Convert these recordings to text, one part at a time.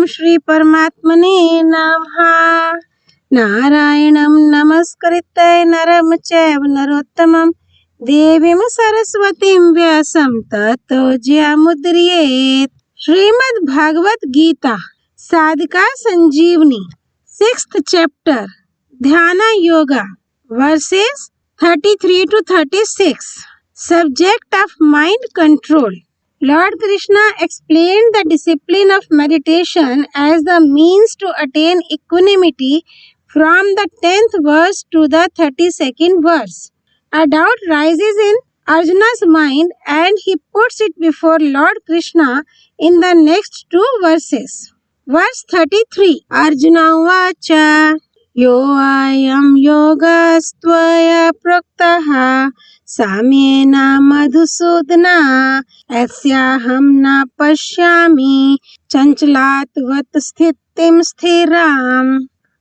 ओम श्री परमात्मने नमः। नारायणं नमस्कृत्य नरं चैव नरोत्तमं देवीं सरस्वतीं व्यासं ततो जयमुदीरयेत्। श्रीमद् भागवत गीता साधका संजीवनी 6th chapter ध्यान yoga verses 33 to 36. Subject of mind control. Lord Krishna explained the discipline of meditation as the means to attain equanimity from the 10th verse to the 32nd verse. A doubt rises in Arjuna's mind and he puts it before Lord Krishna in the next two verses. Verse 33. Arjuna vacha yo ayam yogastvaya proktaha साम्येन Madhusudana अस्याहं न पश्यामि चंचलात्वत् स्थितिं स्थिराम्.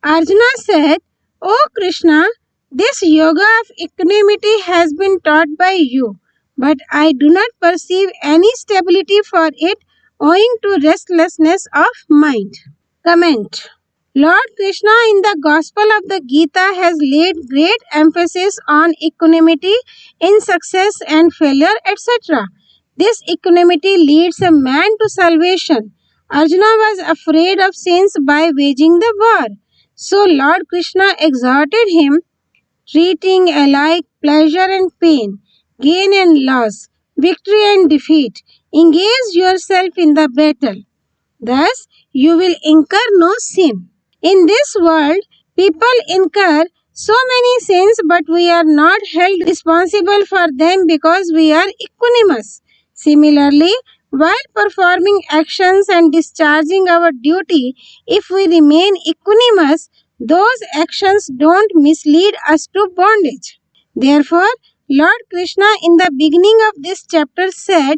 Arjuna said, O Krishna, this yoga of equanimity has been taught by you, but I do not perceive any stability for it owing to restlessness of mind. Comment. Lord Krishna in the Gospel of the Gita has laid great emphasis on equanimity in success and failure, etc. This equanimity leads a man to salvation. Arjuna was afraid of sins by waging the war. So Lord Krishna exhorted him, treating alike pleasure and pain, gain and loss, victory and defeat. Engage yourself in the battle. Thus you will incur no sin. In this world, people incur so many sins, but we are not held responsible for them because we are equanimous. Similarly, while performing actions and discharging our duty, if we remain equanimous, those actions don't mislead us to bondage. Therefore, Lord Krishna in the beginning of this chapter said,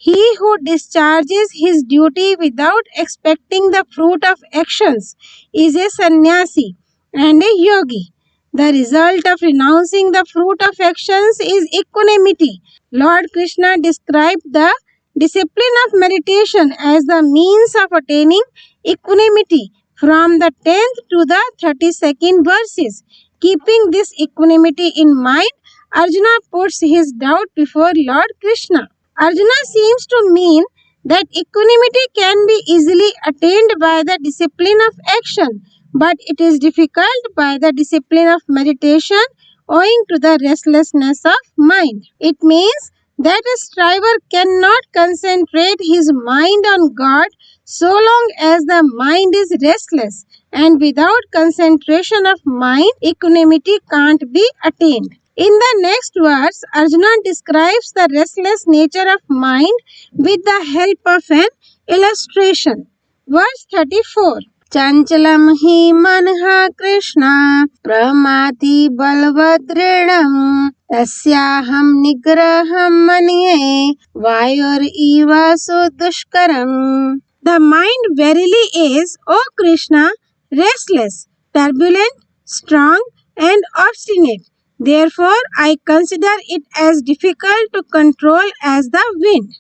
he who discharges his duty without expecting the fruit of actions is a sannyasi and a yogi. The result of renouncing the fruit of actions is equanimity. Lord Krishna described the discipline of meditation as the means of attaining equanimity from the 10th to the 32nd verses. Keeping this equanimity in mind, Arjuna puts his doubt before Lord Krishna. Arjuna seems to mean that equanimity can be easily attained by the discipline of action, but it is difficult by the discipline of meditation owing to the restlessness of mind. It means that a striver cannot concentrate his mind on God so long as the mind is restless, and without concentration of mind, equanimity can't be attained. In the next verse, Arjuna describes the restless nature of mind with the help of an illustration. Verse 34. Chanchalam hi manha Krishna pramati balvadridam tasyaham nigraham manye vayur eva sudushkaram. The mind verily is, O Krishna, restless, turbulent, strong and obstinate. Therefore, I consider it as difficult to control as the wind.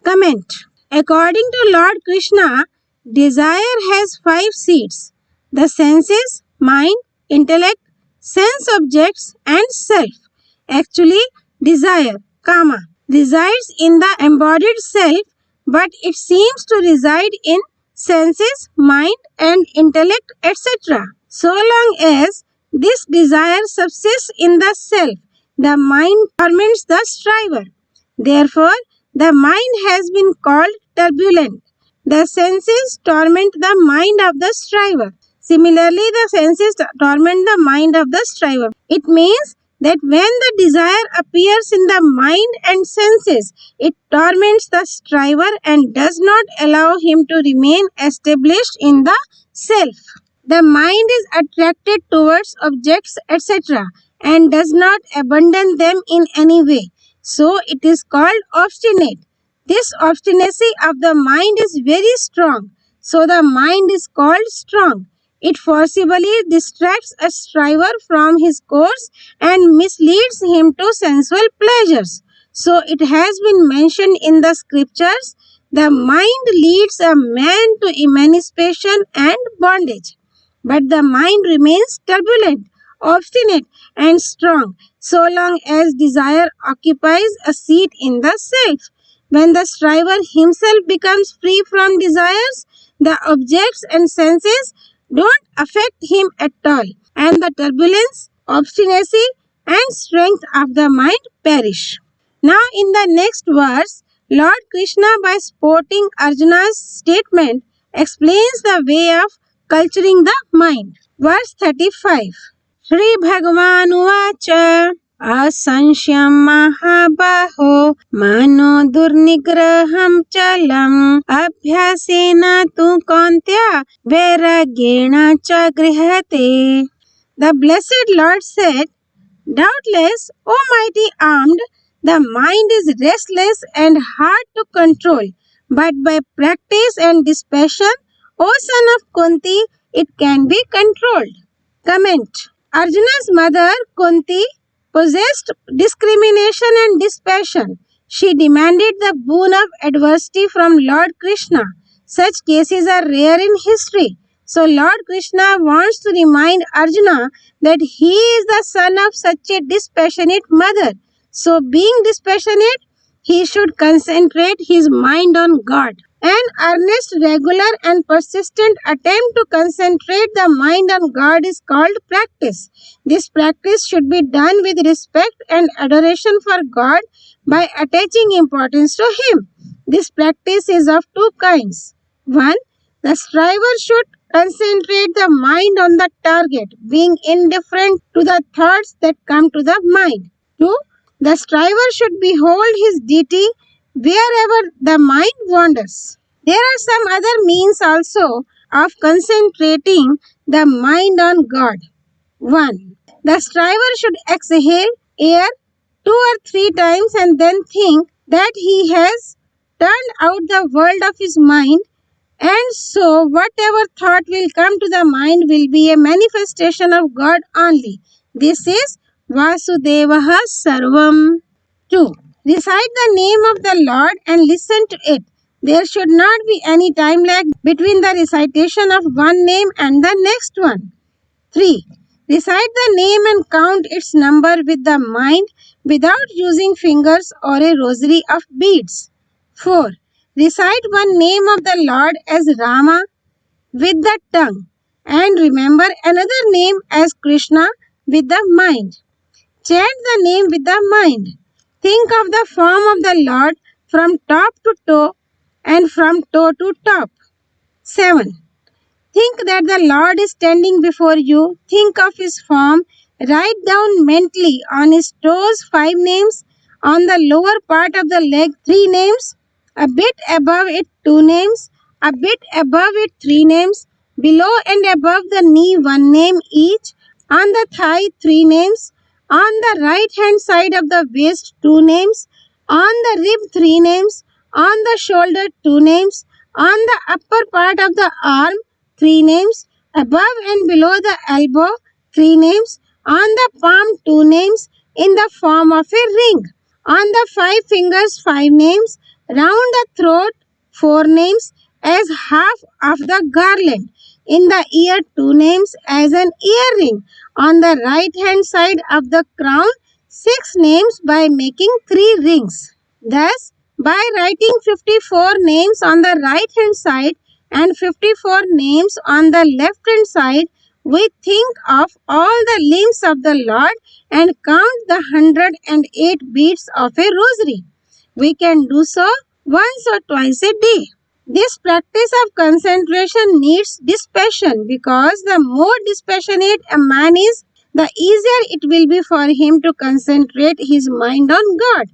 Comment. According to Lord Krishna, desire has 5 seats: the senses, mind, intellect, sense objects and self. Actually, desire, kama, resides in the embodied self, but it seems to reside in senses, mind and intellect, etc. So long as this desire subsists in the self, the mind torments the striver. Therefore, the mind has been called turbulent. The senses torment the mind of the striver. Similarly, the senses torment the mind of the striver. It means that when the desire appears in the mind and senses, it torments the striver and does not allow him to remain established in the self. The mind is attracted towards objects, etc., and does not abandon them in any way. So it is called obstinate. This obstinacy of the mind is very strong. So the mind is called strong. It forcibly distracts a striver from his course and misleads him to sensual pleasures. So it has been mentioned in the scriptures The mind leads a man to emancipation and bondage, but the mind remains turbulent, obstinate, and strong so long as desire occupies a seat in the self. When the striver himself becomes free from desires, the objects and senses don't affect him at all, and the turbulence, obstinacy, and strength of the mind perish. Now, in the next verse, Lord Krishna, by sporting Arjuna's statement, explains the way of culturing the mind. Verse 35. Shri Bhagavan Uvacha असंशयं महाबाहो मनो दुर्निग्रहं चलम् अभ्यासेन तु कौन्त्य वैराग्येण च गृह्यते. The blessed Lord said, doubtless, O mighty armed, the mind is restless and hard to control, but by practice and dispassion, O son of Kunti, it can be controlled. Comment. Arjuna's mother, Kunti, possessed discrimination and dispassion. She demanded the boon of adversity from Lord Krishna. Such cases are rare in history. So Lord Krishna wants to remind Arjuna that he is the son of such a dispassionate mother. So being dispassionate, he should concentrate his mind on God. An earnest, regular and persistent attempt to concentrate the mind on God is called practice. This practice should be done with respect and adoration for God by attaching importance to Him. This practice is of two kinds. 1. The striver should concentrate the mind on the target, being indifferent to the thoughts that come to the mind. 2. The striver should behold his deity wherever the mind wanders. There are some other means also of concentrating the mind on God. 1. The striver should exhale air 2 or 3 times and then think that he has turned out the world of his mind, and so whatever thought will come to the mind will be a manifestation of God only. This is Vasudevaha Sarvam. 2. Recite the name of the Lord and listen to it. There should not be any time lag between the recitation of one name and the next one. 3. Recite the name and count its number with the mind without using fingers or a rosary of beads. 4. Recite one name of the Lord as Rama with the tongue and remember another name as Krishna with the mind. Chant the name with the mind. Think of the form of the Lord from top to toe and from toe to top. 7. Think that the Lord is standing before you. Think of His form. Write down mentally on His toes 5 names, on the lower part of the leg 3 names, a bit above it 2 names, a bit above it 3 names, below and above the knee 1 name each, on the thigh 3 names, on the right hand side of the waist 2 names, on the rib 3 names, on the shoulder 2 names, on the upper part of the arm 3 names, above and below the elbow 3 names, on the palm 2 names in the form of a ring, on the 5 fingers 5 names, round the throat 4 names as half of the garland, in the ear 2 names as an earring, on the right hand side of the crown 6 names by making 3 rings. Thus, by writing 54 names on the right hand side and 54 names on the left hand side, we think of all the limbs of the Lord and count the 108 beads of a rosary. We can do so once or twice a day. This practice of concentration needs dispassion because the more dispassionate a man is, the easier it will be for him to concentrate his mind on God.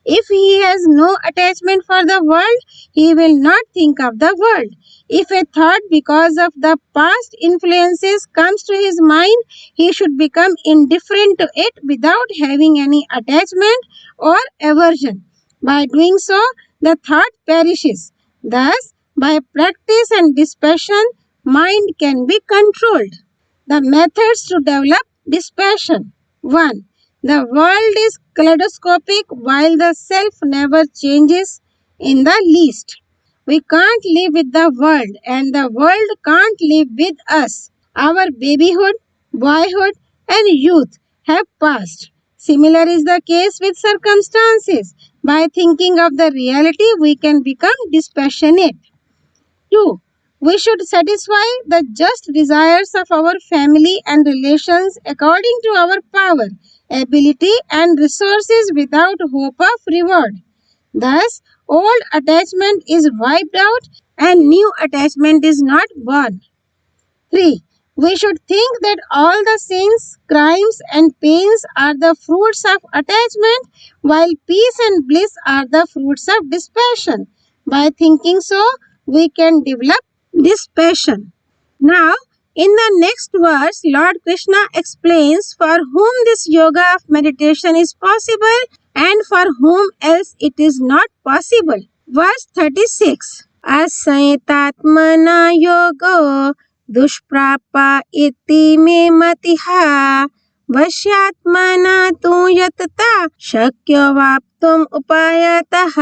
If he has no attachment for the world, he will not think of the world. If a thought because of the past influences comes to his mind, he should become indifferent to it without having any attachment or aversion. By doing so, the thought perishes. Thus, by practice and dispassion, mind can be controlled. The methods to develop dispassion. 1. The world is kaleidoscopic while the self never changes in the least. We can't live with the world, and the world can't live with us. Our babyhood, boyhood, and youth have passed. Similar is the case with circumstances. By thinking of the reality, we can become dispassionate. 2. We should satisfy the just desires of our family and relations according to our power, ability, and resources without hope of reward. Thus, old attachment is wiped out and new attachment is not born. 3. We should think that all the sins, crimes, and pains are the fruits of attachment, while peace and bliss are the fruits of dispassion. By thinking so, we can develop dispassion. Now, in the next verse, Lord Krishna explains for whom this yoga of meditation is possible and for whom else it is not possible. Verse 36. Asaitatmana yoga दुष्प्रापा इति मे मतिहा वश्यात्मना तु यतता शक्य वाप्तुम उपायतः.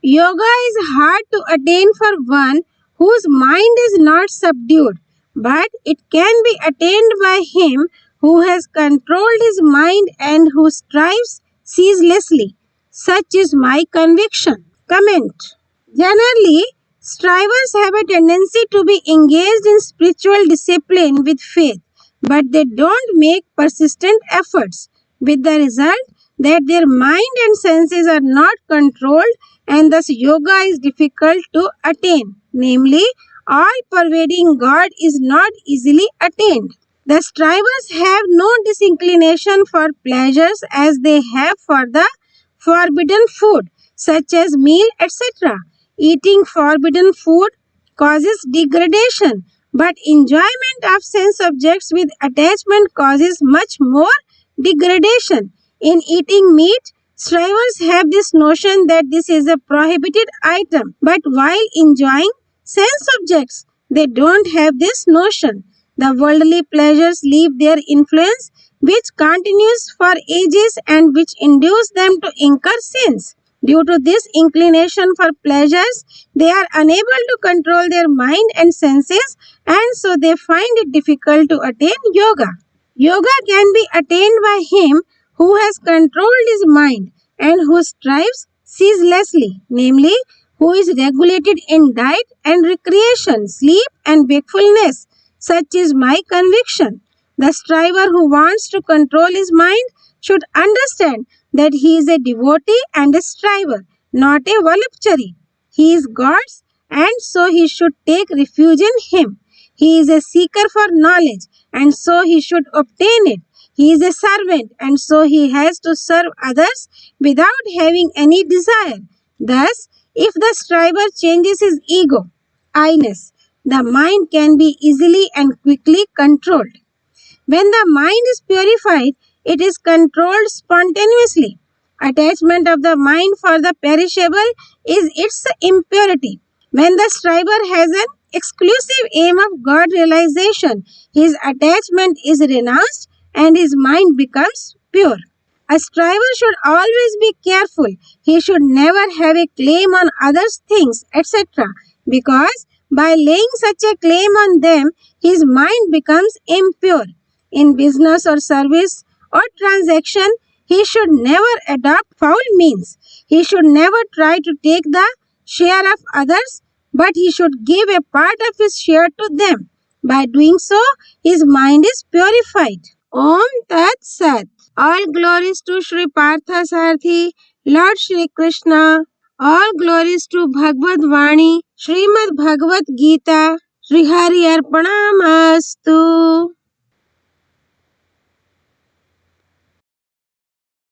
Yoga is hard to attain for one whose mind is not subdued, but it can be attained by him who has controlled his mind and who strives ceaselessly. Such is my conviction. Comment. Generally, strivers have a tendency to be engaged in spiritual discipline with faith, but they don't make persistent efforts, with the result that their mind and senses are not controlled and thus yoga is difficult to attain. Namely, all-pervading God is not easily attained. The strivers have no disinclination for pleasures as they have for the forbidden food, such as meal, etc. Eating forbidden food causes degradation, but enjoyment of sense objects with attachment causes much more degradation. In eating meat, strivers have this notion that this is a prohibited item, but while enjoying sense objects, they don't have this notion. The worldly pleasures leave their influence, which continues for ages and which induce them to incur sins. Due to this inclination for pleasures, they are unable to control their mind and senses, and so they find it difficult to attain yoga. Yoga can be attained by him who has controlled his mind and who strives ceaselessly, namely, who is regulated in diet and recreation, sleep and wakefulness. Such is my conviction. The striver who wants to control his mind should understand that he is a devotee and a striver, not a voluptuary. He is God's, and so he should take refuge in him. He is a seeker for knowledge, and so he should obtain it. He is a servant, and so he has to serve others without having any desire. Thus, if the striver changes his ego, I-ness, the mind can be easily and quickly controlled. When the mind is purified, it is controlled spontaneously. Attachment of the mind for the perishable is its impurity. When the striver has an exclusive aim of God realization, his attachment is renounced and his mind becomes pure. A striver should always be careful. He should never have a claim on others' things, etc. Because by laying such a claim on them, his mind becomes impure. In business or service or transaction, he should never adopt foul means. He should never try to take the share of others, but he should give a part of his share to them. By doing so, his mind is purified. Om Tat Sat. All glories to Sri Partha Sarthi, Lord Shri Krishna. All glories to Bhagavad Vani, Srimad Bhagavad-Gita. Sri Hari Arpanamastu.